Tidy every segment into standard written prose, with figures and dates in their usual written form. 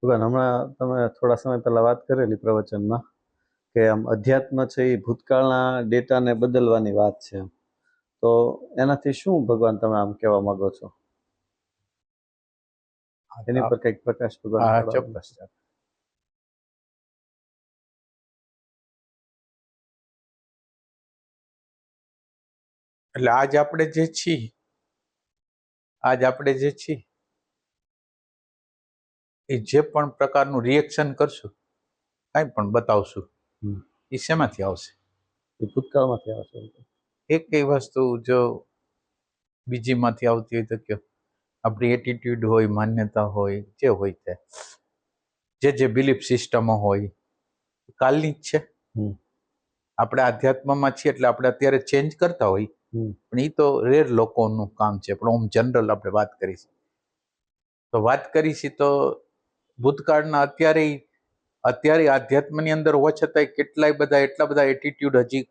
હમણાં તમે થોડા સમય પહેલા વાત કરેલી પ્રવચનમાં કે આમ અધ્યાત્મ છે એ ભૂતકાળના ડેટાને બદલવાની વાત છે, તો એનાથી શું ભગવાન તમે આમ કહેવા માંગો છો? એની પર કંઈક પ્રકાશ ભગવાન? ચોક્કસ. એટલે આજ આપણે જે છીએ એ જે પણ પ્રકારનું રિએક્શન કરશું, કાંઈ પણ બતાવશું, એ શેમાંથી આવશે? એ ભૂતકાળમાંથી આવશે. એક કઈ વસ્તુ જો બીજીમાંથી આવતી હોય તો કયો? આપણી એટીટ્યુડ હોય, માન્યતા હોય, જે હોય તે જે બિલીફ સિસ્ટમો હોય, કાલની જ છે. આપણે આધ્યાત્મમાં છીએ એટલે આપણે અત્યારે ચેન્જ કરતા હોય, પણ એ તો રેર લોકોનું કામ છે. પણ ઓમ જનરલ આપણે વાત કરીશી તો ભૂતકાળના અત્યારે આધ્યાત્મની અંદર હોવા છતાંય એટલા બધા એટીટ્યુડ હજી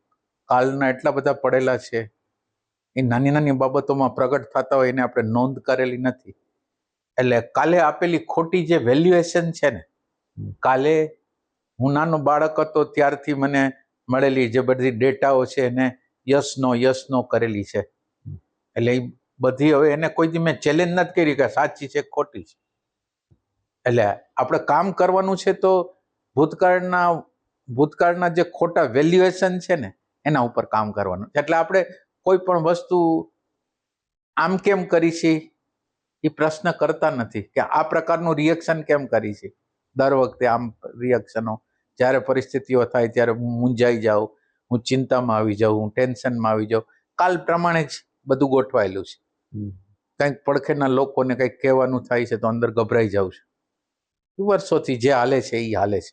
કાલના એટલા બધા પડેલા છે. એ નાની નાની બાબતોમાં પ્રગટ થતા હોય એને આપણે નોંધ કરેલી નથી. એટલે કાલે આપેલી ખોટી જે વેલ્યુએશન છે ને, કાલે હું નાનો બાળક હતો ત્યારથી મને મળેલી જે બધી ડેટાઓ છે એને યસ નો કરેલી છે. એટલે એ બધી હવે એને કોઈ દી મેં ચેલેન્જ નથી કરી કે સાચી છે ખોટી છે. એટલે આપણે કામ કરવાનું છે તો ભૂતકાળના જે ખોટા વેલ્યુએશન છે ને એના ઉપર કામ કરવાનું. એટલે આપણે કોઈ પણ વસ્તુ આમ કેમ કરી છે એ પ્રશ્ન કરતા નથી કે આ પ્રકારનું રિએક્શન કેમ કરી છે. દર વખતે આમ રિએક્શનો જ્યારે પરિસ્થિતિઓ થાય ત્યારે હું મૂંઝાઈ જાઉં, હું ચિંતામાં આવી જાઉં, હું ટેન્શનમાં આવી જાઉં. કાલ પ્રમાણે જ બધું ગોઠવાયેલું છે. કંઈક પડખેના લોકોને કંઈક કહેવાનું થાય છે તો અંદર ગભરાઈ જાઉં છું. વર્ષોથી જે હાલે છે એ હાલે છે.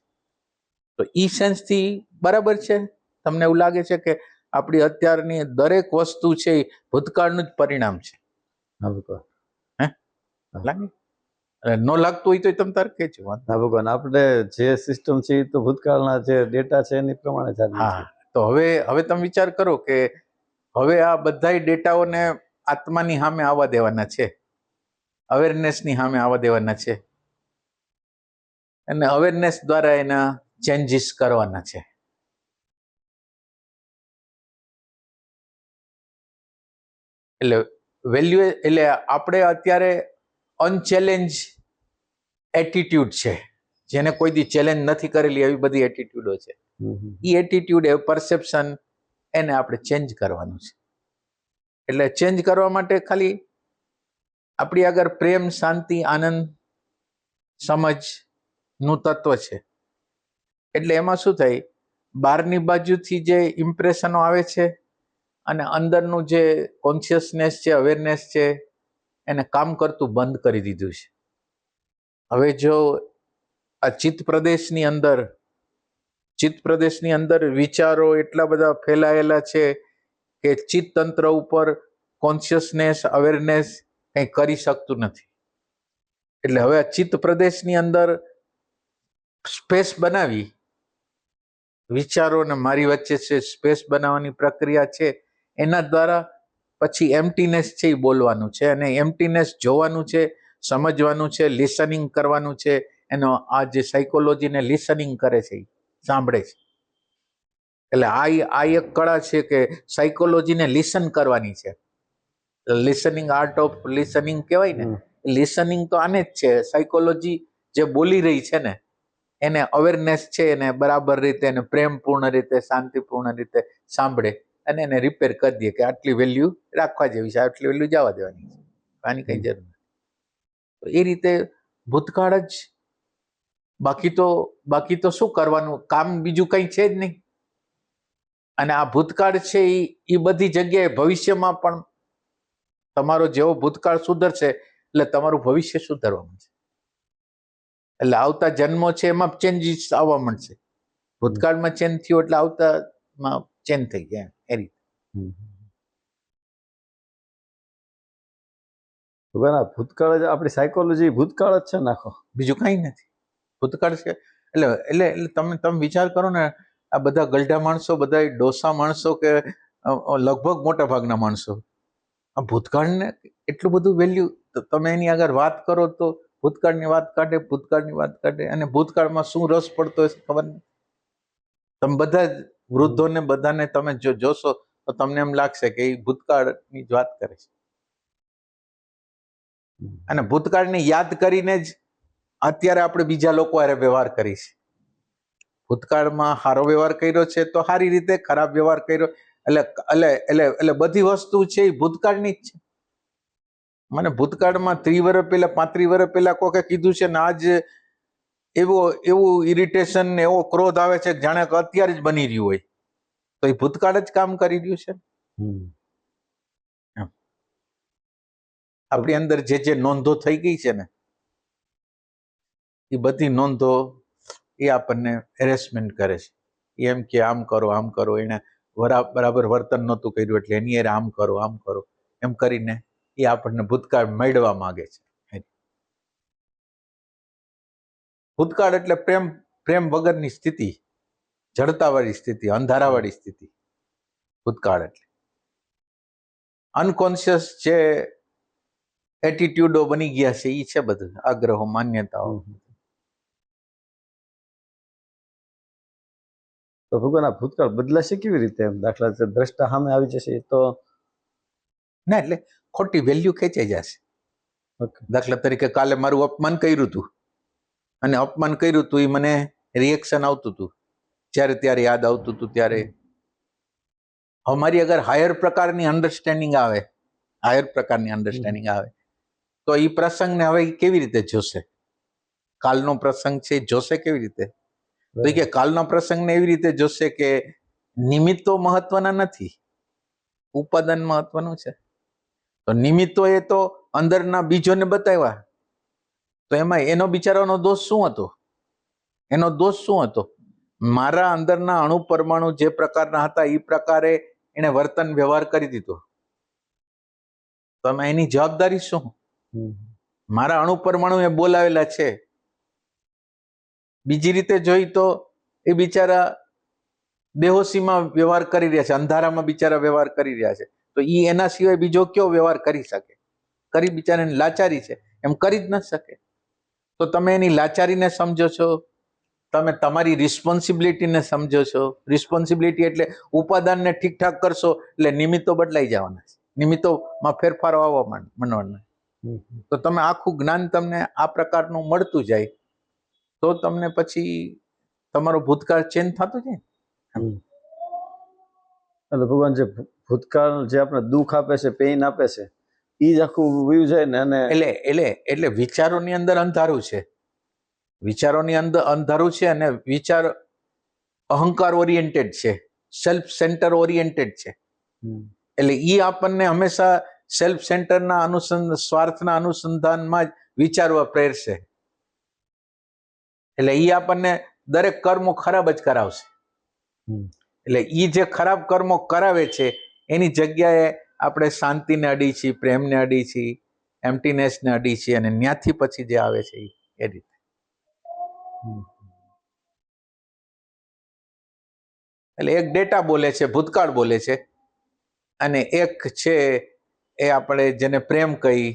તો ઈ સેન્સથી બરાબર છે? તમને એવું લાગે છે કે આપણી અત્યારની દરેક વસ્તુ છે એ ભૂતકાળનું જ પરિણામ છે? લાગે? ન લાગતું હોય તો તમે તાર કે છે ભગવાન આપણે જે સિસ્ટમ છે એ તો ભૂતકાળના જે ડેટા છે એની પ્રમાણે જ. હા, તો હવે તમે વિચાર કરો કે હવે આ બધા ડેટાઓને આત્માની સામે આવવા દેવાના છે, અવેરનેસની સામે આવવા દેવાના છે, અને અવેરનેસ દ્વારા એના ચેન્જીસ કરવાના છે. એટલે આપણે અત્યારે અનચેલેન્જ એટીટ્યુડ છે, જેને કોઈ દી ચેલેન્જ નથી કરેલી એવી બધી એટીટ્યુડો છે. એ એટીટ્યુડ એ પરસેપ્શન એને આપણે ચેન્જ કરવાનું છે. એટલે ચેન્જ કરવા માટે ખાલી આપણી આગળ પ્રેમ, શાંતિ, આનંદ, સમજનું તત્વ છે. એટલે એમાં શું થાય, બહારની બાજુથી જે ઇમ્પ્રેશનો આવે છે અને અંદરનું જે કોન્શિયસનેસ છે, અવેરનેસ છે, એને કામ કરતું બંધ કરી દીધું છે. હવે જો આ ચિત્ત પ્રદેશની અંદર વિચારો એટલા બધા ફેલાયેલા છે કે ચિત્ત તંત્ર ઉપર કોન્શિયસનેસ, અવેરનેસ કંઈ કરી શકતું નથી. એટલે હવે આ ચિત્ત પ્રદેશની અંદર સ્પેસ બનાવી, વિચારો ને મારી વચ્ચે છે સ્પેસ બનાવવાની પ્રક્રિયા છે. એના દ્વારા પછી એમ્પ્ટીનેસ છે એ બોલવાનું છે, અને એમ્પ્ટીનેસ જોવાનું છે, સમજવાનું છે, લિસનિંગ કરવાનું છે. એનો આ જે સાયકોલોજીને લિસનિંગ કરે છે, સાંભળે છે. એટલે આ એક કળા છે કે સાયકોલોજીને લિસન કરવાની છે. લિસનિંગ, આર્ટ ઓફ લિસનિંગ કહેવાય ને. લિસનિંગ તો આને જ છે. સાયકોલોજી જે બોલી રહી છે ને એને અવેરનેસ છે, એને બરાબર રીતે, એને પ્રેમપૂર્ણ રીતે, શાંતિપૂર્ણ રીતે સાંભળે અને એને રિપેર કરી દે કે આટલી વેલ્યુ રાખવા જેવી છે, આટલી વેલ્યુ જવા દેવાની છે, આની કઈ જરૂર નથી. એ રીતે ભૂતકાળ જ. બાકી તો શું કરવાનું કામ, બીજું કઈ છે જ નહીં. અને આ ભૂતકાળ છે એ બધી જગ્યાએ ભવિષ્યમાં પણ તમારો જેવો ભૂતકાળ સુધરશે એટલે તમારું ભવિષ્ય સુધરવાનું છે. એટલે આવતા જન્મો છે એમાં ચેન્જીસ આવવા મળશે. ભૂતકાળમાં ચેન્જ થયો એટલે આવતામાં ચેન્જ થઈ ગયા એ રીતે. ભૂતકાળ જ આપણી સાયકોલોજી, ભૂતકાળ જ છે નાખો, બીજું કઈ નથી. ભૂતકાળ છે એટલે તમે વિચાર કરો ને, આ બધા ગલઢા માણસો, બધા ડોસા માણસો કે લગભગ મોટા ભાગના માણસો આ ભૂતકાળને એટલું બધું વેલ્યુ તમે એની આગળ વાત કરો તો ભૂતકાળની વાત કાઢે અને ભૂતકાળમાં શું રસ પડતો હોય ખબર નહીં. તમે બધા જ વૃદ્ધોને બધાને તમે જોશો તો તમને એમ લાગશે કે એ ભૂતકાળની જ વાત કરે છે અને ભૂતકાળને યાદ કરીને જ અત્યારે આપણે બીજા લોકો હારે વ્યવહાર કરી છે. ભૂતકાળમાં સારો વ્યવહાર કર્યો છે તો સારી રીતે, ખરાબ વ્યવહાર કર્યો એટલે બધી વસ્તુ છે એ ભૂતકાળની જ છે. મને ભૂતકાળમાં 30 વર્ષ પહેલા 35 વર્ષ પહેલા કોકે કીધું છે ને આજ એવું ઇરિટેશન ને એવો ક્રોધ આવે છે જાણે કે અત્યારે જ બની રહ્યું હોય, તો એ ભૂતકાળ જ કામ કરી રહ્યું છે. આપણી અંદર જે નોંધો થઈ ગઈ છે ને એ બધી નોંધો એ આપણને હેરેસમેન્ટ કરે છે. એમ કે આમ કરો, એને બરાબર વર્તન નહોતું કર્યું એટલે એની હારે આમ કરો એમ કરીને એ આપણને ભૂતકાળ મેળવા માંગે છે. ભૂતકાળ એટલે પ્રેમ વગરની સ્થિતિ, જડતાવાળી સ્થિતિ, અંધારાવાળી સ્થિતિ. ભૂતકાળ એટલે અનકોન્શિયસ જે એટીટ્યુડો બની ગયા છે એ છે બધું, આગ્રહો, માન્યતાઓ. તો ભગવાન આ ભૂતકાળ બદલાશે કેવી રીતે? દાખલા તરીકે દ્રષ્ટા સામે આવી જશે તો ના, એટલે ખોટી વેલ્યુ ખેંચાઈ જશે. દાખલા તરીકે કાલે મારું અપમાન કર્યું હતું અને અપમાન કર્યું હતું એ મને રિએક્શન આવતું હતું, જ્યારે ત્યારે યાદ આવતું હતું ત્યારે. હવે મારી અગર હાયર પ્રકારની અન્ડરસ્ટેન્ડિંગ આવે તો એ પ્રસંગને હવે કેવી રીતે જોશે? કાલનો પ્રસંગ છે જોશે કેવી રીતે? તો કે કાલના પ્રસંગને એવી રીતે જોશે કે નિમિત્તો મહત્વના નથી, ઉપાદાન મહત્વનું છે. તો નિમિત્તો એ તો અંદરના બીજોને બતાવ્યા, તો એમાં એનો બિચારાનો દોષ શું હતો? મારા અંદરના અણુ પરમાણુ જે પ્રકારના હતા એ પ્રકારે એને વર્તન વ્યવહાર કરી દીધો. તો એમાં એની જવાબદારી શું? મારા અણુ પરમાણુ એ બોલાવેલા છે. બીજી રીતે જોઈ તો એ બિચારા બેહોશીમાં વ્યવહાર કરી રહ્યા છે, અંધારામાં બિચારા વ્યવહાર કરી રહ્યા છે. તો એ એના સિવાય બીજો કયો વ્યવહાર કરી શકે? બિચારાની લાચારી છે, એમ કરી જ ન શકે. તો તમે એની લાચારીને સમજો છો, તમે તમારી રિસ્પોન્સિબિલિટીને સમજો છો. રિસ્પોન્સિબિલિટી એટલે ઉપાદાનને ઠીકઠાક કરશો એટલે નિમિત્તો બદલાઈ જવાના છે, નિમિત્તોમાં ફેરફારો આવવા માંડવાના. તો તમે આખું જ્ઞાન તમને આ પ્રકારનું મળતું જાય તો તમને પછી તમારો ભૂતકાળ ચેન્જ થતો જાય. એટલે ભગવાન જે ભૂતકાળ જે આપણે દુઃખ આપે છે, પેઇન આપે છે, એ જ આખું વયું જાય ને. અને એટલે વિચારોની અંદર અંધારું છે, અને વિચાર અહંકાર ઓરિએન્ટેડ છે, સેલ્ફ સેન્ટર ઓરિએન્ટેડ છે. એટલે ઈ આપણને હંમેશા સેલ્ફ સેન્ટરના સ્વાર્થના અનુસંધાનમાં જ વિચારવા પ્રેરશે. એટલે ઈ આપણને દરેક કર્મો ખરાબ જ કરાવશે. એટલે ઈ જે ખરાબ કર્મો કરાવે છે એની જગ્યાએ આપણે શાંતિને અડી છીએ, પ્રેમને અડી છીએ, એમ્પ્ટીનેસને અડી છીએ, અને ત્યાંથી પછી જે આવે છે એ રીતે. એટલે એક ડેટા બોલે છે, ભૂતકાળ બોલે છે, અને એક છે એ આપણે જેને પ્રેમ કહી,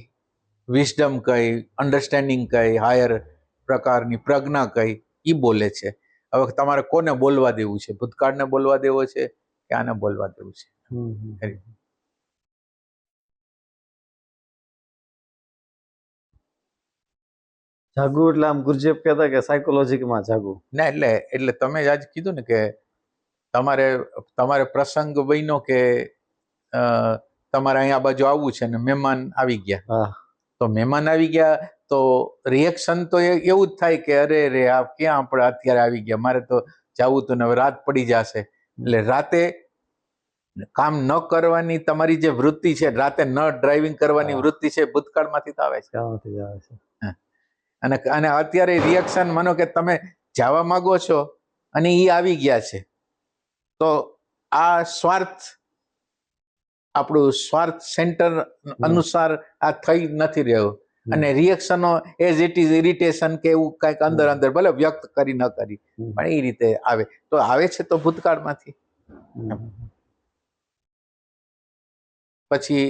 વિઝડમ કહી, અન્ડરસ્ટેન્ડિંગ કહી, હાયર પ્રકારની પ્રજ્ઞા કહી, એ બોલે છે. હવે તમારે કોને બોલવા દેવું છે? ભૂતકાળને બોલવા દેવો છે કે આને બોલવા દેવું છે? જાગવું એટલે આમ ગુરુજી કહેતા કે સાયકોલોજીમાં જાગવું. ના, એટલે તમે આજ કીધું ને કે તમારે પ્રસંગ બન્યો કે તમારે અહીંયા બાજુ આવવું છે ને મહેમાન આવી ગયા. તો મહેમાન આવી ગયા તો રિએક્શન તો એવું જ થાય કે અરે રે આ ક્યાં આપણે અત્યારે આવી ગયા, મારે તો જવું તો ને હવે રાત પડી જશે. એટલે રાતે કામ ન કરવાની તમારી જે વૃત્તિ છે, રાતે ન ડ્રાઇવિંગ કરવાની વૃત્તિ છે, ભૂતકાળમાંથી તો આવે છે. અને અત્યારે રિએક્શન માનો કે તમે જવા માંગો છો અને એ આવી ગયા છે, તો આ આપણું સ્વાર્થ સેન્ટર અનુસાર આ થઈ નથી રહ્યો, અને રિએક્શનો એઝ ઇટ ઇઝ ઇરિટેશન કે એવું કંઈક અંદર ભલે વ્યક્ત કરી ન કરી પણ એ રીતે આવે. તો આવે છે તો ભૂતકાળમાંથી. પછી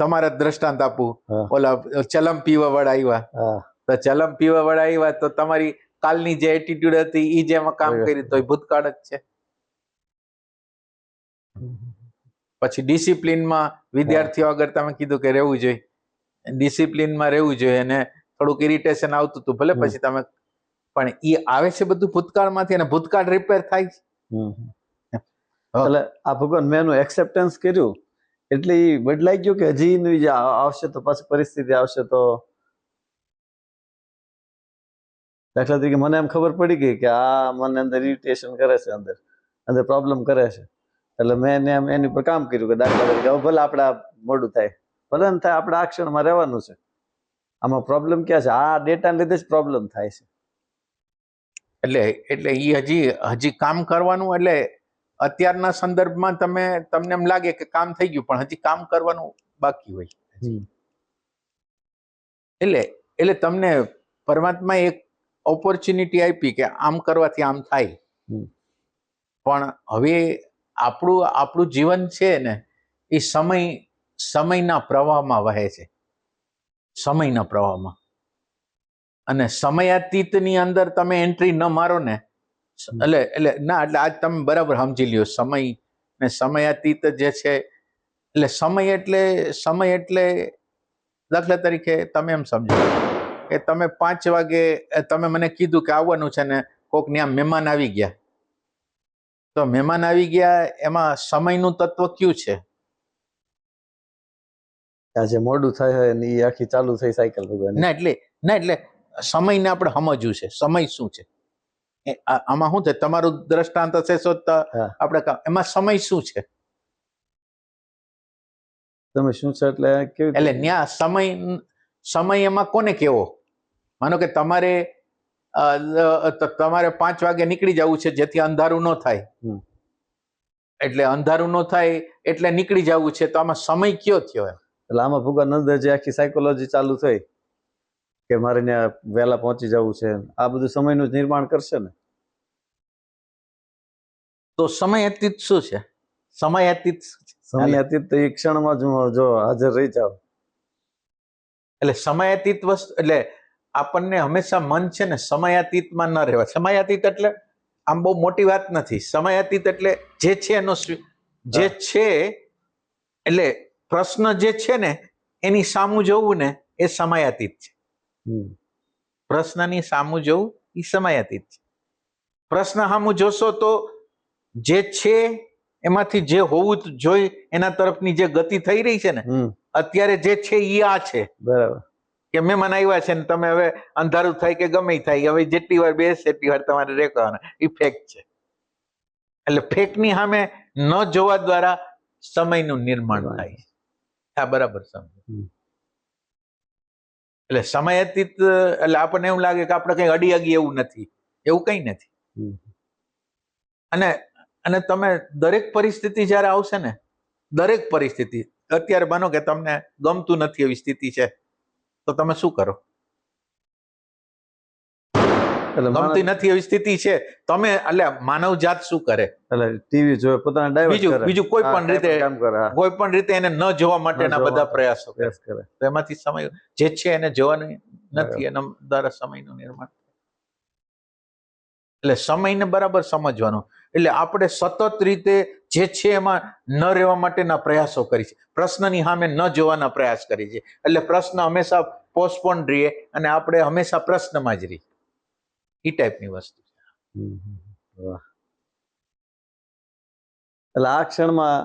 તમારા દ્રષ્ટાંત આપું, હા. ઓલા ચલમ પીવા વાળા આવ્યા, હા તો ચલમ પીવા વાળા આવ્યા તો તમારી કાલની જે એટીટ્યુડ હતી એ જે એમાં કામ કરી તો એ ભૂતકાળ જ છે. પછી ડિસિપ્લિનમાં વિદ્યાર્થીઓ આગળ તમે કીધું કે રહેવું જોઈએ, ડિસિપ્લિનમાં રહેવું જોઈએ, અને થોડુંક ઇરિટેશન આવતું હતું ભલે પછી તમે, પણ એ આવે છે બધું ભૂતકાળમાંથી, અને ભૂતકાળ રિપેર થાય છે. એટલે આ ભગવાન મેં એનું એક્સેપ્ટન્સ કર્યું એટલે ઈ બદલાઈ ગયું કે હજી એનું જે આવશે તો પાછી પરિસ્થિતિ આવશે તો, દાખલા તરીકે મને એમ ખબર પડી ગઈ કે આ મને અંદર ઇરિટેશન કરે છે, અંદર પ્રોબ્લેમ કરે છે, એટલે મેં એની પર કામ કર્યું કે દાખલા તરીકે હવે ભલે આપણે મોડું થાય, ભલે ને થાય, આપણે આ ક્ષણમાં રહેવાનું છે. આમાં પ્રોબ્લેમ ક્યાં છે? આ ડેટાને લીધે જ પ્રોબ્લેમ થાય છે. એટલે એ હજી કામ કરવાનું, એટલે અત્યારના સંદર્ભમાં તમને એમ લાગે કે કામ થઈ ગયું, પણ હજી કામ કરવાનું બાકી હોય. એટલે તમને પરમાત્મા એક ઓપોર્ચ્યુનિટી આપી કે આમ કરવાથી આમ થાય, પણ હવે આપણું જીવન છે ને એ સમયના પ્રવાહમાં વહે છે, સમયના પ્રવાહમાં. અને સમયાતીતની અંદર તમે એન્ટ્રી ન મારો ને, એટલે આજ તમે બરાબર સમજી લ્યો, સમય ને સમયાતીત જે છે, એટલે સમય એટલે દાખલા તરીકે તમે એમ સમજો કે તમે 5 વાગે તમે મને કીધું કે આવવાનું છે, ને કોક ત્યાં મહેમાન આવી ગયા, તો મહેમાન આવી ગયા એમાં સમયનું તત્વ કયું છે? આજે મોડું થાય હોય ને એ આખી ચાલુ થઈ સાયકલ ભગવાન. ના એટલે સમયને આપણે સમજવું છે, સમય શું છે આમાં. શું છે તમારું દ્રષ્ટાંત હશે આપણે એમાં સમય શું છે? તમે શું છે એટલે કેવી એટલે ન્યા સમય એમાં કોને કેવો? માનો કે તમારે 5 વાગે નીકળી જવું છે જેથી અંધારું ન થાય, એટલે અંધારું ન થાય એટલે નીકળી જવું છે, તો આમાં સમય કયો થયો? એટલે આમાં ભગવાન અંદર જે આખી સાયકોલોજી ચાલુ થઈ કે મારે ત્યાં વહેલા પહોંચી જવું છે, આ બધું સમયનું જ નિર્માણ કરશે ને. તો સમયાતીત શું છે? સમયાતીત તો એ ક્ષણમાં જ જો હાજર રહી જાવ. એટલે સમયાતીત વસ્તુ એટલે આપણને હંમેશા મન છે ને સમયાતીતમાં ન રહેવા. સમયાતીત એટલે આમ બહુ મોટી વાત નથી. સમયાતીત એટલે જે છે એનો જે છે, એટલે પ્રશ્ન જે છે ને એની સામું જોવું ને એ સમયાતીત છે. પ્રશ્નની સામું જોવું એ સમયાતીત છે. પ્રશ્ન સામું જોશો તો જે છે એમાંથી જે હોવું જોઈએ એના તરફની જે ગતિ થઈ રહી છે ને, અત્યારે જે છે એ આ છે. બરાબર. કે મહેમાન આવ્યા છે ને તમે હવે અંધારું થાય કે ગમે થાય, હવે જેટલી વાર બેસે એટલી વાર તમારે રેકવાના, એ ફેક છે. એટલે ફેકની સામે ન જોવા દ્વારા સમયનું નિર્માણ થાય છે. આ બરાબર સમજો. એટલે સમયાતીત એટલે આપણને એવું લાગે કે આપણે કઈ અડી એવું નથી, એવું કઈ નથી. અને તમે દરેક પરિસ્થિતિ જયારે આવશે ને, દરેક પરિસ્થિતિ, અત્યારે માનો કે તમને ગમતું નથી એવી સ્થિતિ છે, તો તમે શું કરો? ગમતી નથી એવી સ્થિતિ છે, તમે એટલે માનવ જાત શું કરે? એટલે ટીવી જોવે, પોતાના ડાયવર્ટ કરે, બીજું કોઈ પણ રીતે એને ન જોવા માટેના બધા પ્રયાસો કરે. તો એમાંથી સમય જે છે એને જોવાનું નથી, એના દ્વારા સમયનું નિર્માણ. એટલે સમયને બરાબર સમજવાનો, એટલે આપણે સતત રીતે જે છે એમાં ન રહેવા માટેના પ્રયાસો કરી છે, પ્રશ્નની સામે ન જોવાના પ્રયાસ કરી છે. એટલે પ્રશ્ન હંમેશા પોસ્ટપોન રહીએ અને આપણે હંમેશા પ્રશ્નમાં જ રહીએ, એ ટાઈપની વસ્તુ છે. એટલે આ ક્ષણમાં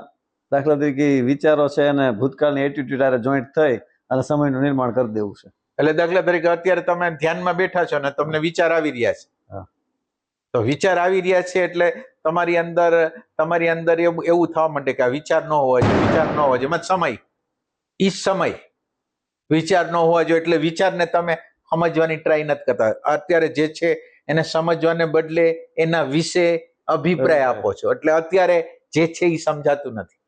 દાખલા તરીકે વિચારો છે અને ભૂતકાળની એટીટ્યુડ આરે જોઈન્ટ થઈ અને સમયનું નિર્માણ કરી દેવું છે. એટલે દાખલા તરીકે અત્યારે તમે ધ્યાનમાં બેઠા છો ને તમને વિચાર આવી રહ્યા છે, તો વિચાર આવી રહ્યા છે એટલે તમારી અંદર એવું થવા માંડે કે આ વિચાર ન હોવા જોઈએ, વિચાર ન હોવા જોઈએ. સમય વિચાર ન હોવા જોઈએ એટલે વિચારને તમે સમજવાની ટ્રાય નથી કરતા. અત્યારે જે છે એને સમજવાને બદલે એના વિશે અભિપ્રાય આપો છો, એટલે અત્યારે જે છે એ સમજાતું નથી.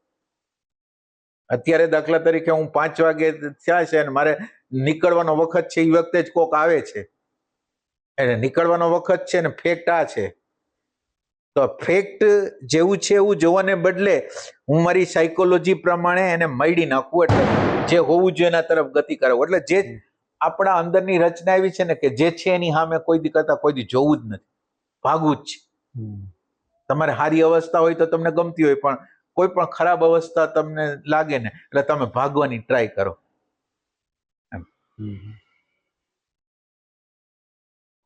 અત્યારે દાખલા તરીકે હું 5 વાગે થયા છે અને મારે નીકળવાનો વખત છે, એ વખતે જ કોક આવે છે, એટલે નીકળવાનો વખત છે ને ફેક્ટ આ છે, તો ફેક્ટ જેવું છે એવું જોવાને બદલે હું મારી સાયકોલોજી પ્રમાણે એને મળી નાખું, એટલે જે હોવું જોઈએ એના તરફ ગતિ કરાવું. એટલે જે આપણા અંદરની રચના એવી છે ને કે જે છે એની સામે કોઈ દી કરતા કોઈ દી જોવું જ નથી, ભાગવું જ છે. તમારે સારી અવસ્થા હોય તો તમને ગમતી હોય, પણ કોઈ પણ ખરાબ અવસ્થા તમને લાગે ને એટલે તમે ભાગવાની ટ્રાય કરો.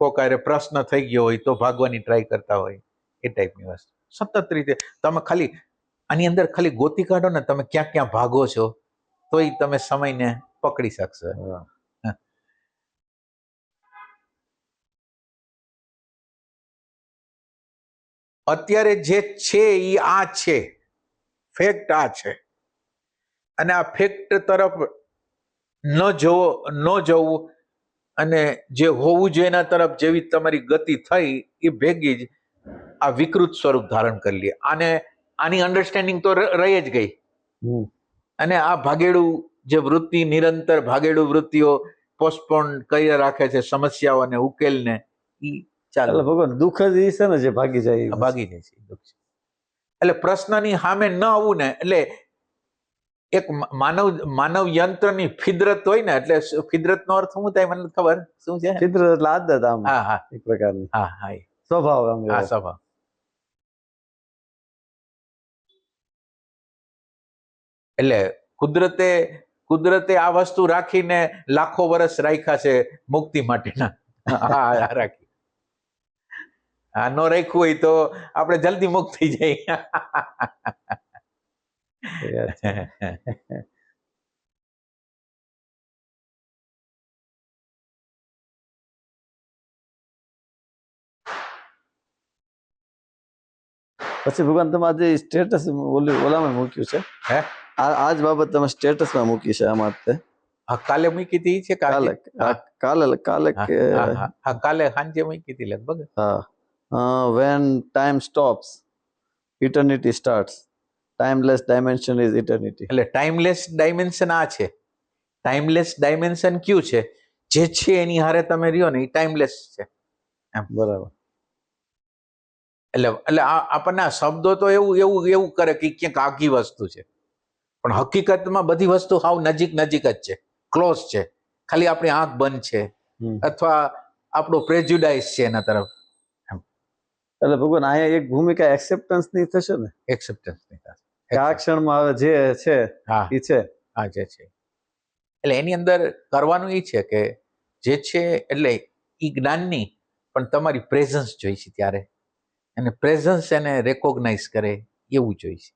કોક હારે પ્રશ્ન થઈ ગયો હોય તો ભાગવાની ટ્રાય કરતા હોય, એ ટાઈપની વસ્તુ. સતત રીતે તમે ખાલી આની અંદર ખાલી ગોતી કાઢો ને તમે ક્યાં ક્યાં ભાગો છો, તોય તમે સમયને પકડી શકશો. અત્યારે જે છે એ આ છે, ફેક્ટ આ છે, અને આ ફેક્ટ તરફ ન જવું અને જે હોવું જોઈએ એના તરફ જેવી તમારી ગતિ થઈ એ ભેગી જ આ વિકૃત સ્વરૂપ ધારણ કરી લે. આની અન્ડરસ્ટેન્ડિંગ તો રહી જ ગઈ, અને આ ભાગેડું જે વૃત્તિ, નિરંતર ભાગેડું વૃત્તિઓ પોસ્ટપોન કરી રાખે છે સમસ્યાઓને ઉકેલને, ઈ ચાલે. ભગવાન દુઃખ જ ઈ છે ને જે ભાગી જાય, ભાગી જાય છે દુઃખ. એટલે પ્રશ્નની સામે ન આવવું ને, એટલે એક માનવ યંત્રની ફિદરત હોય ને, એટલે ફિદરત નો અર્થ શું થાય મને ખબર શું છે? ફિદરત એટલે આદત, આમ હા હા એક પ્રકારની હા હા સ્વભાવ, આમ હા સ્વભાવ. એટલે કુદરતે આ વસ્તુ રાખીને લાખો વર્ષ રાખ્યા છે મુક્તિ માટેના. હા રાખી. હા ન રાખ્યું હોય તો આપણે જલ્દી મુક્ત થઈ જાય. પછી ભગવાન તમે આજે સ્ટેટસ ઓલામાં મૂક્યું છે, હે આજ બાબત તમે સ્ટેટસમાં મૂકી છે આમાં તે? કાલે મૂકી હતી છે, કાલે કાલે સાંજે મૂકી હતી લગભગ. when time stops eternity starts, timeless dimension is eternity. એટલે ટાઈમલેસ ડાયમેન્શન આ છે. ટાઈમલેસ ડાયમેન્શન કયું છે? જે છે એની હારે તમે રહ્યો ને એ ટાઈમલેસ છે. બરાબર. એટલે આપણને શબ્દો તો એવું કરે કે ક્યાંક આખી વસ્તુ છે, પણ હકીકતમાં બધી વસ્તુ હાવ નજીક જ છે, ક્લોઝ છે. ખાલી આપણી આંખ બંધ છે અથવા આપણો પ્રેજ્યુડાઇસ છે એના તરફ. એટલે ભગવાન અહીંયા એક ભૂમિકા એક્સેપ્ટન્સ ની થશે ને? એક્સેપ્ટન્સ ની થશે. આ ક્ષણમાં હવે જે છે એ છે. હા જે છે એટલે એની અંદર કરવાનું એ છે કે જે છે એટલે એ જ્ઞાનની પણ તમારી પ્રેઝન્સ જોઈ છે ત્યારે, અને પ્રેઝન્સ એને રેકોગ્નાઇઝ કરે એવું જોઈશે.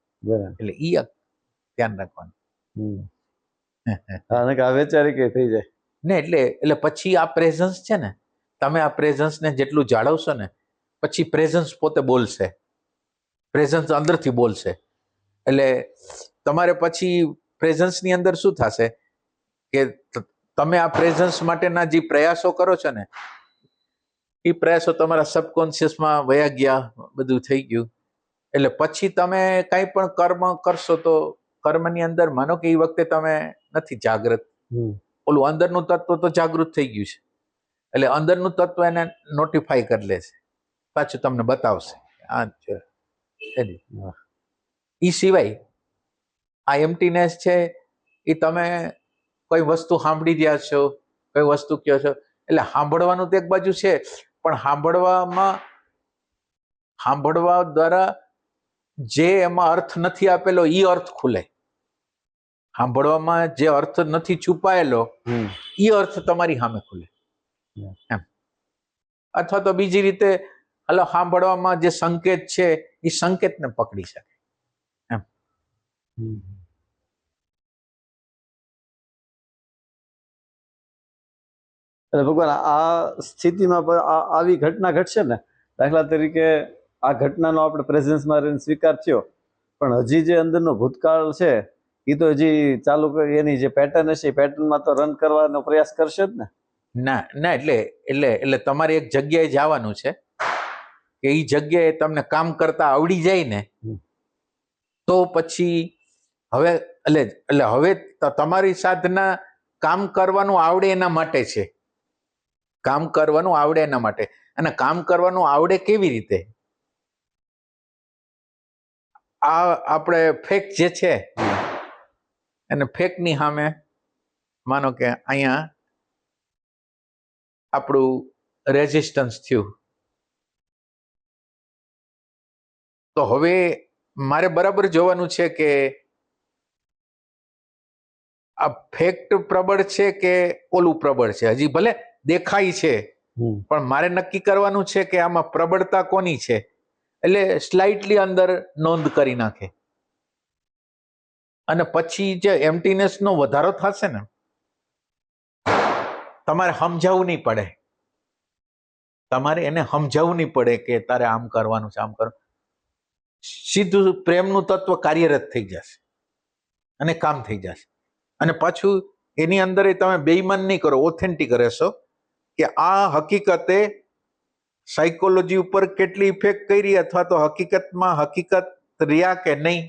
એટલે ઈ ધ્યાન રાખવાનું. વૈચારિક થઈ જાય ને એટલે પછી આ પ્રેઝન્સ છે ને, તમે આ પ્રેઝન્સને જેટલું જાળવશો ને, પછી પ્રેઝન્સ પોતે બોલશે, પ્રેઝન્સ અંદરથી બોલશે. એટલે તમારે પછી પ્રેઝન્સની અંદર શું થશે કે તમે આ પ્રેઝન્સ માટેના જે પ્રયાસો કરો છો ને, એ પ્રયાસો તમારા સબકોન્શિયસમાં વયા ગયા, બધું થઈ ગયું. એટલે પછી તમે કંઈ પણ કર્મ કરશો તો કર્મની અંદર માનો કે એ વખતે તમે નથી જાગૃત, ઓલું અંદરનું તત્વ તો જાગૃત થઈ ગયું છે. એટલે અંદરનું તત્વ એને નોટિફાઈ કરી લેશે, પાછું તમને બતાવશે. એ સિવાય આ એમ્પ્ટીનેસ છે એ તમે કોઈ વસ્તુ સાંભળી રહ્યા છો, કોઈ વસ્તુ કહો છો, એટલે સાંભળવાનું તો એક બાજુ છે, પણ સાંભળવા દ્વારા જે એમાં અર્થ નથી આપેલો એ અર્થ ખુલે. સાંભળવામાં જે અર્થ નથી છુપાયેલો એ અર્થ તમારી સામે ખુલે એમ. અથવા તો બીજી રીતે હલો, સાંભળવામાં જે સંકેત છે એ સંકેતને પકડી શકે એમ. એટલે ભગવાન આ સ્થિતિમાં આવી ઘટના ઘટશે ને, દાખલા તરીકે આ ઘટનાનો આપણે પ્રેઝન્સમાં રહીને સ્વીકાર થયો, પણ હજી જે અંદરનો ભૂતકાળ છે એ તો હજી ચાલુ કરી, એની જે પેટર્ન હશે એ પેટર્નમાં તો રન કરવાનો પ્રયાસ કરશે જ ને. ના એટલે તમારે એક જગ્યાએ જવાનું છે કે એ જગ્યાએ તમને કામ કરતા આવડી જાય ને, તો પછી હવે એટલે હવે તમારી સાધના કામ કરવાનું આવડે એના માટે છે. કામ કરવાનું આવડે એના માટે. અને કામ કરવાનું આવડે કેવી રીતે? આ આપણે ફેક જે છે અને ફેકની સામે માનો કે અહીંયા આપણું રેઝિસ્ટન્સ થયું, તો હવે મારે બરાબર જોવાનું છે કે આ ફેક્ટ પ્રબળ છે કે ઓલું પ્રબળ છે. હજી ભલે દેખાય છે પણ મારે નક્કી કરવાનું છે કે આમાં પ્રબળતા કોની છે. એટલે સ્લાઇટલી અંદર નોંધ કરી નાખે અને પછી જે એમ્પ્ટીનેસ નો વધારો થશે ને તમારે સમજાવવું નહીં પડે, તમારે એને સમજાવવું નહીં પડે કે તારે આમ કરવાનું છે આમ કરવાનું. સીધું પ્રેમનું તત્વ કાર્યરત થઈ જશે અને કામ થઈ જશે. અને પાછું એની અંદર તમે બેઈમાન નહીં કરો, ઓથેન્ટિક રહેશો કે આ હકીકતે સાયકોલોજી ઉપર કેટલી ઇફેક્ટ કરી અથવા તો હકીકતમાં હકીકત રહ્યા કે નહીં,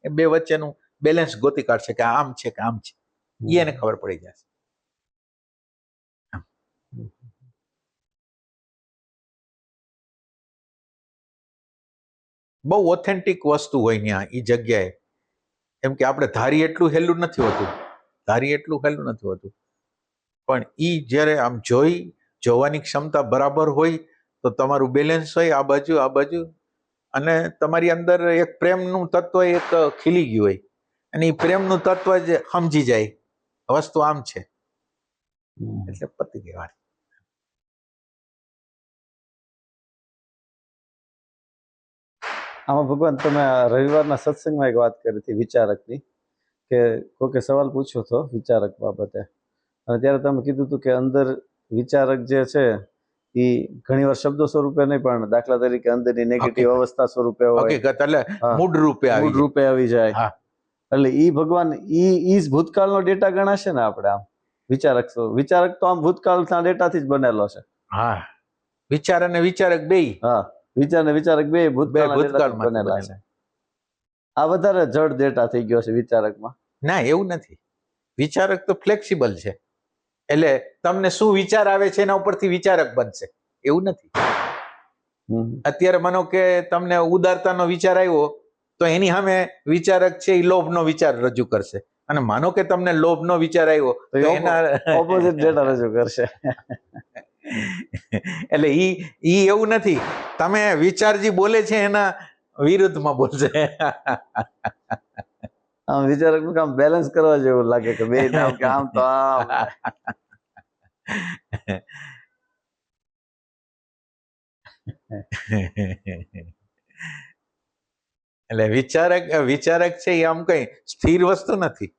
એ બે વચ્ચેનું બેલેન્સ ગોતી કાઢશે કે આમ છે કે આમ છે, એને ખબર પડી જશે. બહુ ઓથેન્ટિક વસ્તુ હોય ત્યાં એ જગ્યાએ. એમ કે આપણે ધારી એટલું હેલું નથી હોતું, ધારી એટલું હેલું નથી હોતું, પણ ઈ જ્યારે આમ જોવાની ક્ષમતા બરાબર હોય તો તમારું બેલેન્સ હોય આ બાજુ અને તમારી અંદર એક પ્રેમનું તત્વ એક ખીલી ગયું હોય અને એ પ્રેમનું તત્વ જ સમજી જાય વસ્તુ આમ છે એટલે પતી ગઈ વાત. આમાં ભગવાન તમે રવિવારના સત્સંગમાં એક વાત કરી હતી વિચારકની, કે કોકે સવાલ પૂછ્યો હતો વિચારક બાબતે, અને ત્યારે તમે કીધું હતું કે અંદર વિચારક જે છે એ ઘણી વાર શબ્દો સ્વરૂપે નહીં પણ દાખલા તરીકે અંદરની નેગેટિવ અવસ્થા સ્વરૂપે હોય, હકીકત એટલે મૂળ રૂપે આવી જાય. એટલે ઈ ભગવાન ઈ જ ભૂતકાળનો ડેટા ગણાશે ને આપણે આમ વિચારક તો આમ ભૂતકાળના ડેટાથી જ બનેલો છે. હા, વિચાર અને વિચારક બે. હા, વિચાર ને વિચારક બે ભૂતકાળમાં બનેલા છે. આ વધારે જડ ડેટા થઈ ગયો છે વિચારકમાં. ના, એવું નથી. વિચારક તો ફ્લેક્સિબલ છે. એટલે તમને શું વિચાર આવે છે એના ઉપરથી વિચારક બનશે એવું નથી. અત્યારે માનો કે તમને ઉદારતાનો વિચાર આવ્યો તો એની સામે વિચારક છે એ લોભનો વિચાર રજૂ કરશે, અને માનો કે તમને લોભનો વિચાર આવ્યો તો એના ઓપોઝિટ ડેટા રજૂ કરશે. એટલે ઈ એવું નથી, તમે વિચારજી બોલે છે એના વિરુદ્ધમાં બોલશે. આમ વિચારક નું કામ બેલેન્સ કરવા જેવું લાગે કે બે નામ કે આમ તો આમ. એટલે વિચારક છે એ આમ કઈ સ્થિર વસ્તુ નથી,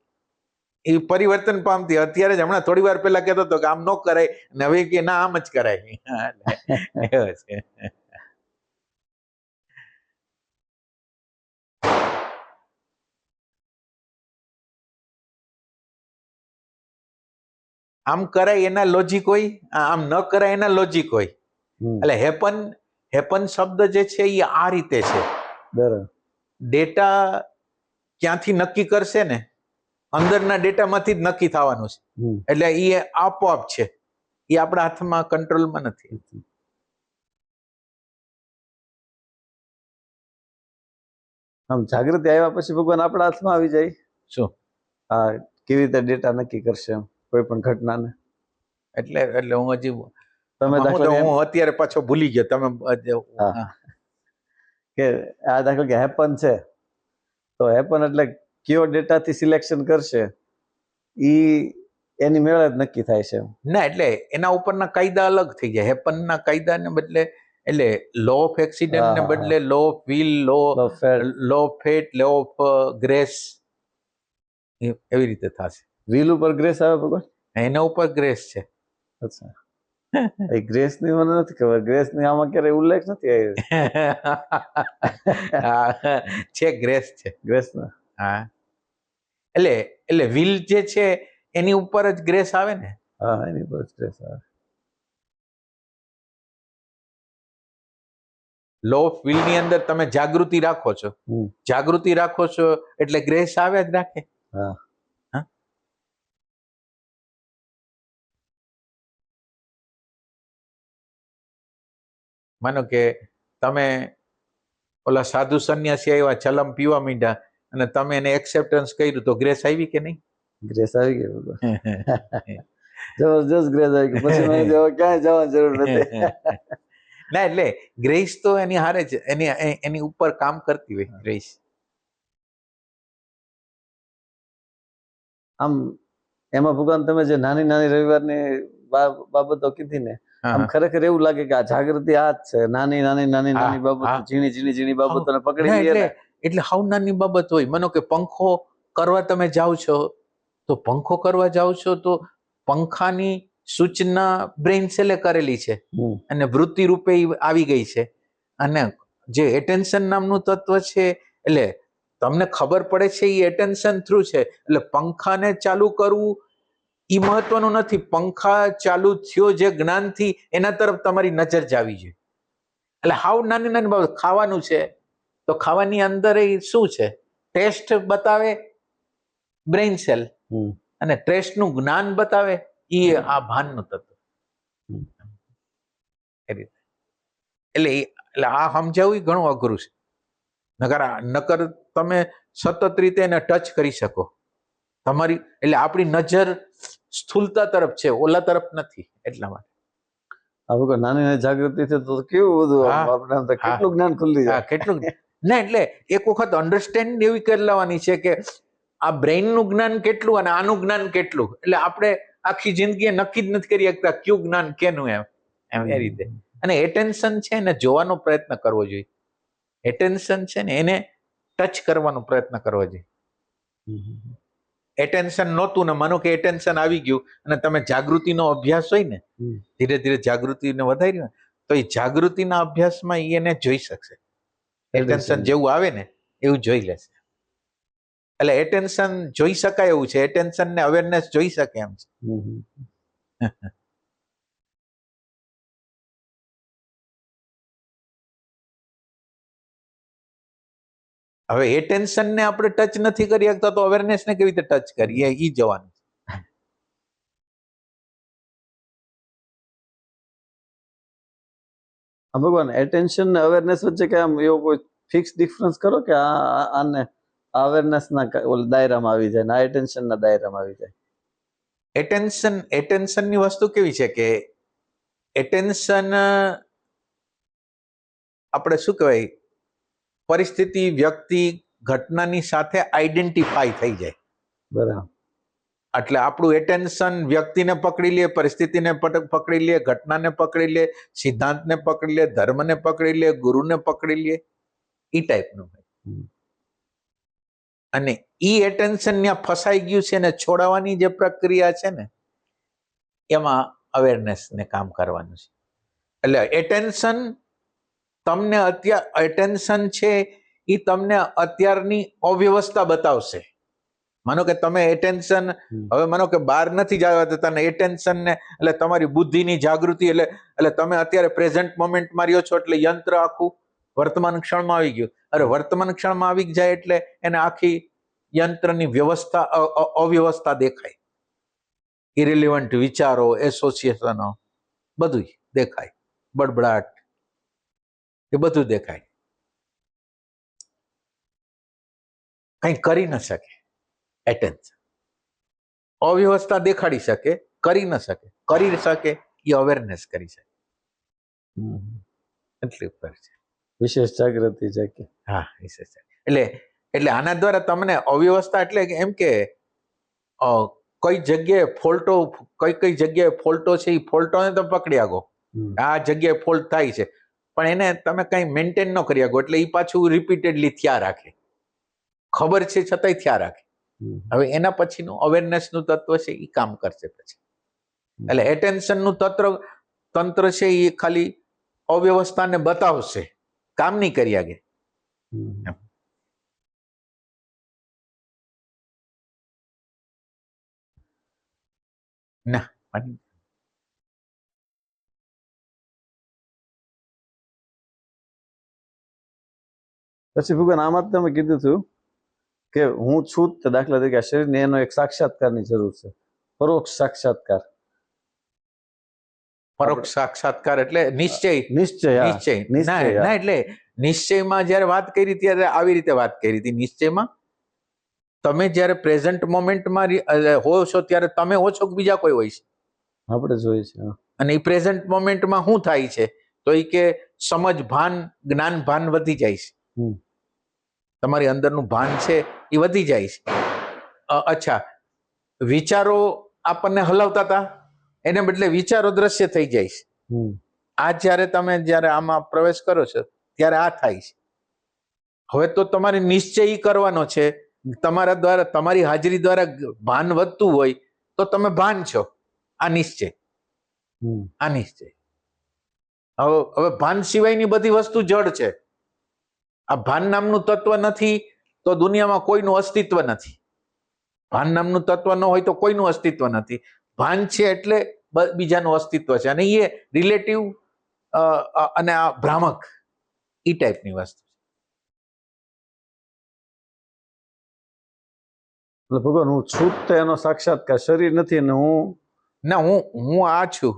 એ પરિવર્તન પામતી. અત્યારે જ હમણાં થોડી વાર પહેલા કહેતો હતો કે આમ ન કરાય ને હવે કે ના આમ જ કરાય. છે આમ કરાય એના લોજિક હોય, આમ ન કરાય એના લોજિક હોય. એટલે હેપન શબ્દ જે છે એ આ રીતે છે. ડેટા ક્યાંથી નક્કી કરશે ને, અંદરના ડેટામાંથી જ નક્કી થવાનું છે. એટલે એ આપોઆપ છે, એ આપણા હાથમાં કંટ્રોલમાં નથી. આમ જાગૃતિ આવ્યા પછી ભગવાન આપણા હાથમાં આવી જાય. શું? હા, કેવી રીતે ડેટા નક્કી કરશે કોઈ પણ ઘટનાને. એટલે હું હજી તમે હું અત્યારે પાછો ભૂલી ગયો. તમે કે આ દાખલ કે હેપન છે તો હેપન એટલે કયો ડેટાથી સિલેક્શન કરશે ઈ એની મેળે જ નક્કી થાય છે. ના, એટલે એના ઉપરના કાયદા અલગ થઈ જાય. હેપનના કાયદાને બદલે એટલે લો ઓફ એક્સિડન્ટ ને બદલે law of wheel, law of fate, law of grace, એવી રીતે થશે. વ્હીલ ઉપર ગ્રેસ આવે ભગવાન? એના ઉપર ગ્રેસ છે. અચ્છા, એ ગ્રેસ ની મને નથી ખબર. ગ્રેસ ની આમાં ક્યારેય ઉલ્લેખ નથી આવ્યો. છે, ગ્રેસ છે. ગ્રેસ ના, હા, એટલે વ્હીલ જે છે એની ઉપર જ ગ્રેસ આવે ને. હા, એની ઉપર જ ગ્રેસ આવે. લો ઓફ વ્હીલ ની અંદર તમે જાગૃતિ રાખો છો, એટલે ગ્રેસ આવે જ રાખે. હા, માનો કે તમે ઓલા સાધુ સંન્યાસી આવ્યા, ચલમ પીવા માંડ્યા અને તમે એને એક્સેપ્ટન્સ કર્યું તો ગ્રેસ આવી કે નહીં? ગ્રેસ આવી ગયો ભગવાન. જબરજસ્ત ગ્રેસ આવી ગયો. પછી મને તો હવે ક્યાંય જવાની જરૂર નથી. ના, એટલે ગ્રેસ તો એની હારે જ એની ઉપર કામ કરતી હોય ગ્રેસ. આમ એમાં ભગવાન તમે જે નાની નાની રવિવારની બાબતો કીધી ને, આમ ખરેખર એવું લાગે કે આ જાગૃતિ આ જ છે. નાની નાની નાની નાની બાબતો, ઝીણી બાબતોને પકડી લઈએ ને. એટલે હાવ નાની બાબત હોય. માનો કે પંખો કરવા તમે જાઓ છો, તો પંખો કરવા જાઓ છો તો પંખાની સૂચના બ્રેઇન સેલે કરેલી છે અને વૃત્તિ રૂપે આવી ગઈ છે. અને જે એટેન્શન નામનું તત્વ છે, એટલે તમને ખબર પડે છે એ એટેન્શન થ્રુ છે. એટલે પંખાને ચાલુ કરવું એ મહત્વનું નથી. પંખા ચાલુ થયો જે જ્ઞાનથી, એના તરફ તમારી નજર જાવી જોઈએ. એટલે હાવ નાની નાની બાબત. ખાવાનું છે તો ખાવાની અંદર એ શું છે, ટેસ્ટ બતાવે બ્રેઇન સેલ, અને ટેસ્ટ નું જ્ઞાન બતાવે એ આ ભાનનું તત્વ. એ રીતે એટલે આ સમજાવવું ઘણું અઘરું છે. નકર તમે સતત રીતે એને ટચ કરી શકો તમારી. એટલે આપણી નજર સ્થૂલતા તરફ છે, ઓલા તરફ નથી. એટલા માટે આ નાની નાની જાગૃતિ છે તો કેવું બધું આપણે કેટલું જ્ઞાન ખુલ્લી જાય. કેટલું ના, એટલે એક વખત અન્ડરસ્ટેન્ડ એવી કરી લેવાની છે કે આ બ્રેઇન નું જ્ઞાન કેટલું અને આનું જ્ઞાન કેટલું. એટલે આપણે આખી જિંદગી નક્કી જ નથી કરી શકતા કયું જ્ઞાન કેનું એમ એ રીતે. અને એટેન્શન છે ને જોવાનો પ્રયત્ન કરવો જોઈએ. એટેન્શન છે ને એને ટચ કરવાનો પ્રયત્ન કરવો જોઈએ. એટેન્શન નહોતું ને માનો કે એટેન્શન આવી ગયું અને તમે જાગૃતિનો અભ્યાસ હોય ને, ધીરે ધીરે જાગૃતિને વધારી તો એ જાગૃતિના અભ્યાસમાં એને જોઈ શકશે. એટેન્શન જેવું આવે ને એવું જોઈ લેશે. એટલે એટેન્શન જોઈ શકાય એવું છે. એટેન્શન ને અવેરનેસ જોઈ શકે એમ છે. હવે એટેન્શન ને આપણે ટચ નથી કરી શકતા તો અવેરનેસ ને કેવી રીતે ટચ કરીએ ઈ જવાનું. ભગવાન એટેન્શન ને અવેરનેસ વચ્ચે કે આમ એવો કોઈ ફિક્સ ડિફરન્સ કરો કે આને અવેરનેસ ના દાયરામાં આવી જાય ને આ એટેન્શન ના દાયરામાં આવી જાય? એટેન્શન ની વસ્તુ કેવી છે કે એટેન્શન આપણે શું કહેવાય, પરિસ્થિતિ, વ્યક્તિ, ઘટનાની સાથે આઈડેન્ટિફાઈ થઈ જાય. બરાબર. એટલે આપણું એટેન્શન વ્યક્તિને પકડી લે, પરિસ્થિતિને પકડી લે, ઘટનાને પકડી લે, સિદ્ધાંતને પકડી લે, ધર્મને પકડી લે, ગુરુને પકડી લે, એ ટાઈપનું હોય. અને ઈ એટેન્શન ત્યાં ફસાઈ ગયું છે ને છોડાવવાની જે પ્રક્રિયા છે ને એમાં અવેરનેસ ને કામ કરવાનું છે. એટલે એટેન્શન તમને એટેન્શન છે એ તમને અત્યારની અવ્યવસ્થા બતાવશે. માનો કે તમે એટેન્શન હવે માનો કે બહાર નથી જવા દેતા ને એટેન્શન ને એટલે તમારી બુદ્ધિની જાગૃતિ એટલે તમે અત્યારે પ્રેઝન્ટ મોમેન્ટમાં રહ્યો છો એટલે યંત્ર આખું વર્તમાન ક્ષણમાં આવી ગયું. અરે વર્તમાન ક્ષણમાં આવી જાય એટલે એને આખી યંત્રની વ્યવસ્થા અવ્યવસ્થા દેખાય. ઇરિલિવન્ટ વિચારો, એસોસિએશનો બધું દેખાય, બડબડાટ એ બધું દેખાય. કઈ કરી ન શકે. એટેન્શન અવ્યવસ્થા દેખાડી શકે, કરી ન શકે. કરી શકે એ અવેરનેસ કરી શકે. એટલી ઉપર છે વિશેષ જાગૃતિ છે કે હા વિશેષ. એટલે આના દ્વારા તમને અવ્યવસ્થા એટલે એમ કે કઈ જગ્યાએ ફોલ્ટો કઈ જગ્યાએ ફોલ્ટો છે એ ફોલ્ટોને તમે પકડી આગો. આ જગ્યાએ ફોલ્ટ થાય છે પણ એને તમે કઈ મેન્ટેન ન કરી આગો એટલે એ પાછું રિપીટેડલી થયા રાખે. ખબર છે છતાંય થયા રાખે. હવે એના પછીનું અવેરનેસ નું તત્વ છે એ કામ કરશે પછી. એટલે એટેન્શન નું તંત્ર છે એ ખાલી અવ્યવસ્થાને બતાવશે, કામ નહીં કરી આગે. ના પછી ભગવાન આમાં તમે કીધું હતું કે હું છું જ દાખલા તરીકે આ શરીરને એનો એક સાક્ષાત્કારની જરૂર છે, પરોક્ષ સાક્ષાત્કાર. પરોક્ષ સાક્ષાત્કાર એટલે નિશ્ચય. નિશ્ચય, હા, નિશ્ચય ના નિશ્ચય, હા. ના એટલે નિશ્ચયમાં જ્યારે વાત કરી ત્યારે આવી રીતે વાત કરી હતી. નિશ્ચયમાં તમે જ્યારે પ્રેઝન્ટ મોમેન્ટમાં હો છો ત્યારે તમે હો છો કે બીજા કોઈ હોય છે? આપણે જોઈએ છે, હા. અને એ પ્રેઝન્ટ મોમેન્ટમાં શું થાય છે? તો એ કે સમજ ભાન જ્ઞાન ભાન વધી જાય છે. હમ. તમારી અંદરનું ભાન છે એ વધી જાય છે. અચ્છા, વિચારો આપણને હલાવતા હતા એને બદલે વિચારો દ્રશ્ય થઈ જાય છે. હમ. આ જ્યારે આમાં પ્રવેશ કરો છો ત્યારે આ થાય છે. હવે તો તમારે નિશ્ચય કરવાનો છે. તમારા દ્વારા, તમારી હાજરી દ્વારા ભાન વધતું હોય તો તમે ભાન છો. આ નિશ્ચય. હમ. આ નિશ્ચય. હવે ભાન સિવાયની બધી વસ્તુ જડ છે. આ ભાન નામનું તત્વ નથી તો દુનિયામાં કોઈનું અસ્તિત્વ નથી. ભાન નામનું તત્વ ન હોય તો કોઈનું અસ્તિત્વ નથી. ભાન છે એટલે બીજાનું અસ્તિત્વ છે. અને એ રિલેટિવ અને આ ભ્રામક એ ટાઈપની વસ્તુ. એટલે ભગવાન હું છું તો એનો સાક્ષાત્કાર શરીર નથી અને હું ના, હું આ છું.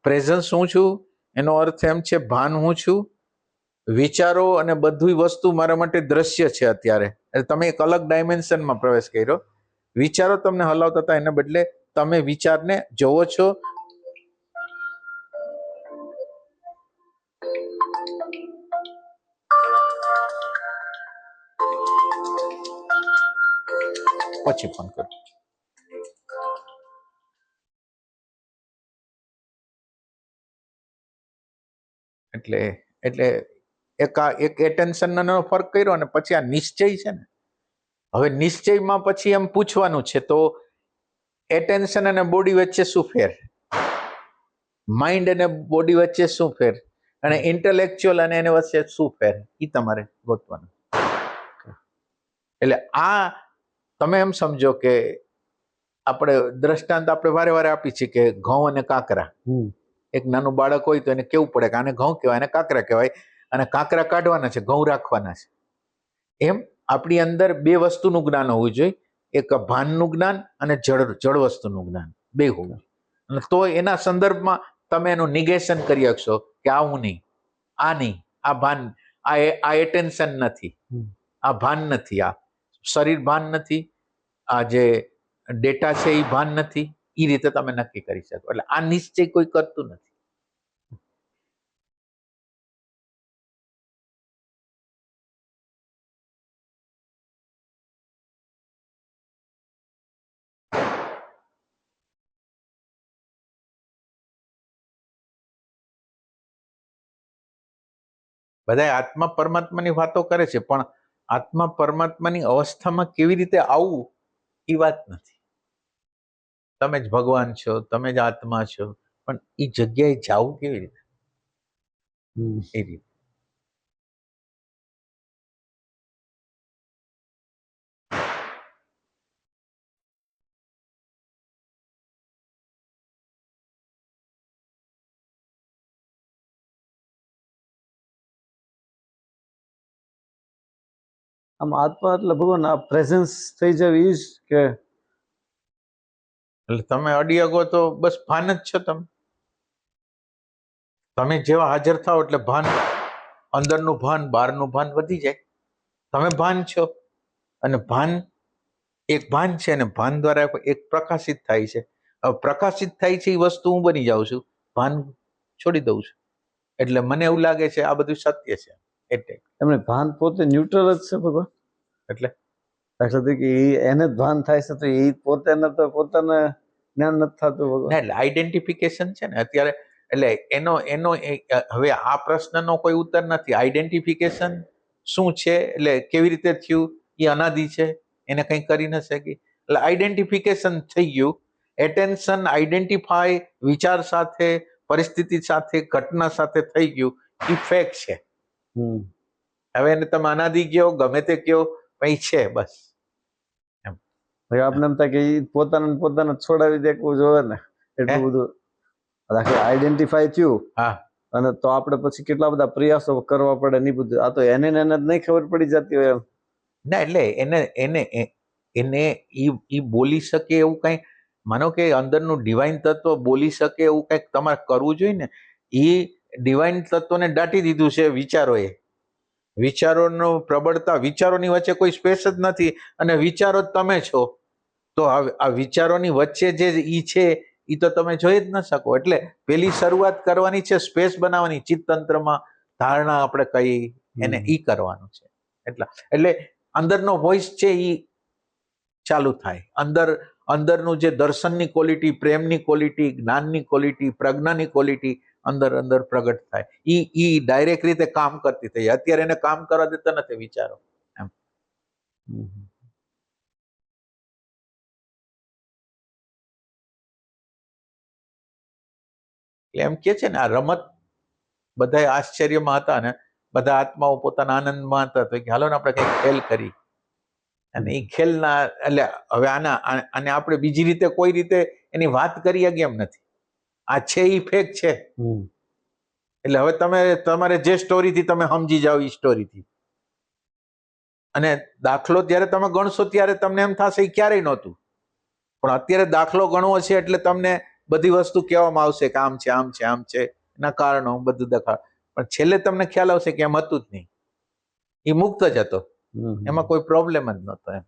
પ્રેઝન્સ હું છું એનો અર્થ એમ છે ભાન હું છું. વિચારો અને બધી વસ્તુ મારા માટે દ્રશ્ય છે અત્યારે. એટલે તમે એક અલગ ડાયમેન્શનમાં પ્રવેશ કર્યો. વિચારો તમને હલાવતા હતા એને બદલે તમે વિચારને જોવો છો. પછી ફોન કરો. એટલે એક એટેન્શનનો ફરક કર્યો અને પછી આ નિશ્ચય છે ને. હવે નિશ્ચયમાં પછી એમ પૂછવાનું છે તો એટેન્શન અને બોડી વચ્ચે શું ફેર? માઇન્ડ અને બોડી વચ્ચે શું ફેર? અને ઇન્ટેલેક્ચ્યુઅલ અને એને વચ્ચે શું ફેર? એ તમારે ગોતવાનું. એટલે આ તમે એમ સમજો કે આપણે દ્રષ્ટાંત આપણે વારે વારે આપી છે કે ઘઉં અને કાંકરા. એક નાનું બાળક હોય તો એને કેવું પડે કે આને ઘઉં કહેવાય, આને કાંકરા કહેવાય, અને કાંકરા કાઢવાના છે, ઘઉં રાખવાના છે. એમ આપણી અંદર બે વસ્તુનું જ્ઞાન હોવું જોઈએ. એક ભાનનું જ્ઞાન અને જળ વસ્તુનું જ્ઞાન, બે હોવું. અને તો એના સંદર્ભમાં તમે એનું નિગેશન કરી શકશો કે આ હું નહીં, આ નહીં, આ ભાન, આ એટેન્શન નથી, આ ભાન નથી, આ શરીર ભાન નથી, આ જે ડેટા છે એ ભાન નથી. એ રીતે તમે નક્કી કરી શકો. એટલે આ નિશ્ચય કોઈ કરતું નથી. બધા આત્મા પરમાત્માની વાતો કરે છે પણ આત્મા પરમાત્માની અવસ્થામાં કેવી રીતે આવવું એ વાત નથી. તમે જ ભગવાન છો, તમે જ આત્મા છો, પણ એ જગ્યાએ જવું કેવી રીતે? એ રીતે. આમ આત્મા એટલે ભગવાન આ પ્રેઝન્સ થઈ જવી ઈ જ કે એટલે તમે અડી અગો તો બસ ભાન જ છો. તમે જેવા હાજર થાઓ એટલે ભાન, અંદરનું ભાન, બહારનું ભાન વધી જાય. તમે ભાન છો અને ભાન એક ભાન છે અને ભાન દ્વારા એક પ્રકાશિત થાય છે. હવે પ્રકાશિત થાય છે એ વસ્તુ હું બની જાઉં છું, ભાન છોડી દઉં છું. એટલે મને એવું લાગે છે આ બધું સત્ય છે. એટલે એમને ભાન પોતે ન્યુટ્રલ જ છે ભગવાન. એટલે દાખલા તરીકે એને જ ભાન થાય છે તો એ પોતે તો પોતાને જ્ઞાન નથી થતું ભગવાન. એટલે આઈડેન્ટિફિકેશન છે ને અત્યારે. એટલે એનો હવે આ પ્રશ્નનો કોઈ ઉત્તર નથી. આઈડેન્ટિફિકેશન શું છે, એટલે કેવી રીતે થયું, એ અનાદિ છે, એને કંઈ કરી ન શકી. એટલે આઈડેન્ટિફિકેશન થઈ ગયું. એટેન્શન આઈડેન્ટિફાય વિચાર સાથે, પરિસ્થિતિ સાથે, ઘટના સાથે થઈ ગયું. એ ફેક્ટ છે. હવે એને તમે અનાદિ કયો, ગમે તે કયો, પણ છે બસ. આપણે એમ થાય કે એ પોતાને છોડાવી દેવું જોવે ને, એટલું બધું આઈડેન્ટિફાય થયું. હા. અને તો આપણે પછી કેટલા બધા પ્રયાસો કરવા પડે નહીં બધું. આ તો એને જ નહીં ખબર પડી જતી હોય એમ. ના, એટલે એને ઈ બોલી શકે એવું કઈ માનો કે અંદરનું ડિવાઇન તત્વ બોલી શકે એવું કંઈક તમારે કરવું જોઈએ ને. એ ડિવાઇન તત્વને દાટી દીધું છે વિચારોએ. વિચારોનો પ્રબળતા, વિચારોની વચ્ચે કોઈ સ્પેસ જ નથી અને વિચારો જ તમે છો. તો આ વિચારોની વચ્ચે જે ઈ છે એ તો તમે જોઈ જ ન શકો. એટલે પેલી શરૂઆત કરવાની છે સ્પેસ બનાવવાની, ચિત્તતંત્રમાં ધારણા આપણે કઈ એને ઈ કરવાનું છે. એટલે અંદરનો વોઇસ છે ઈ ચાલુ થાય. અંદરનું જે દર્શનની ક્વોલિટી, પ્રેમની ક્વોલિટી, જ્ઞાનની ક્વોલિટી, પ્રજ્ઞાની ક્વોલિટી અંદર પ્રગટ થાય. ઈ ડાયરેક્ટ રીતે કામ કરતી થઈ. અત્યારે એને કામ કરવા દેતા નથી વિચારો એમ. એટલે એમ કે છે ને, આ રમત બધા આશ્ચર્યમાં હતા ને બધા આત્માઓ પોતાના આનંદમાં હતા, તો કે હાલો ને આપણે કઈ ખેલ કરી. અને એ ખેલના એટલે હવે આને આપણે બીજી રીતે કોઈ રીતે એની વાત કરી શકીએ એમ નથી. આ છે એ ફેક છે. એટલે હવે તમારે જે સ્ટોરીથી તમે સમજી જાઓ એ સ્ટોરીથી. અને દાખલો જ્યારે તમે ગણશો ત્યારે તમને એમ થશે એ ક્યારેય નહોતું. પણ અત્યારે દાખલો ગણવો છે એટલે તમને બધી વસ્તુ કહેવામાં આવશે કે આમ છે, આમ છે, આમ છે, એના કારણો બધું દેખાડ. પણ છેલ્લે તમને ખ્યાલ આવશે કે એમ હતું જ નહીં. એ મુક્ત જ હતો, એમાં કોઈ પ્રોબ્લેમ જ નહોતો એમ.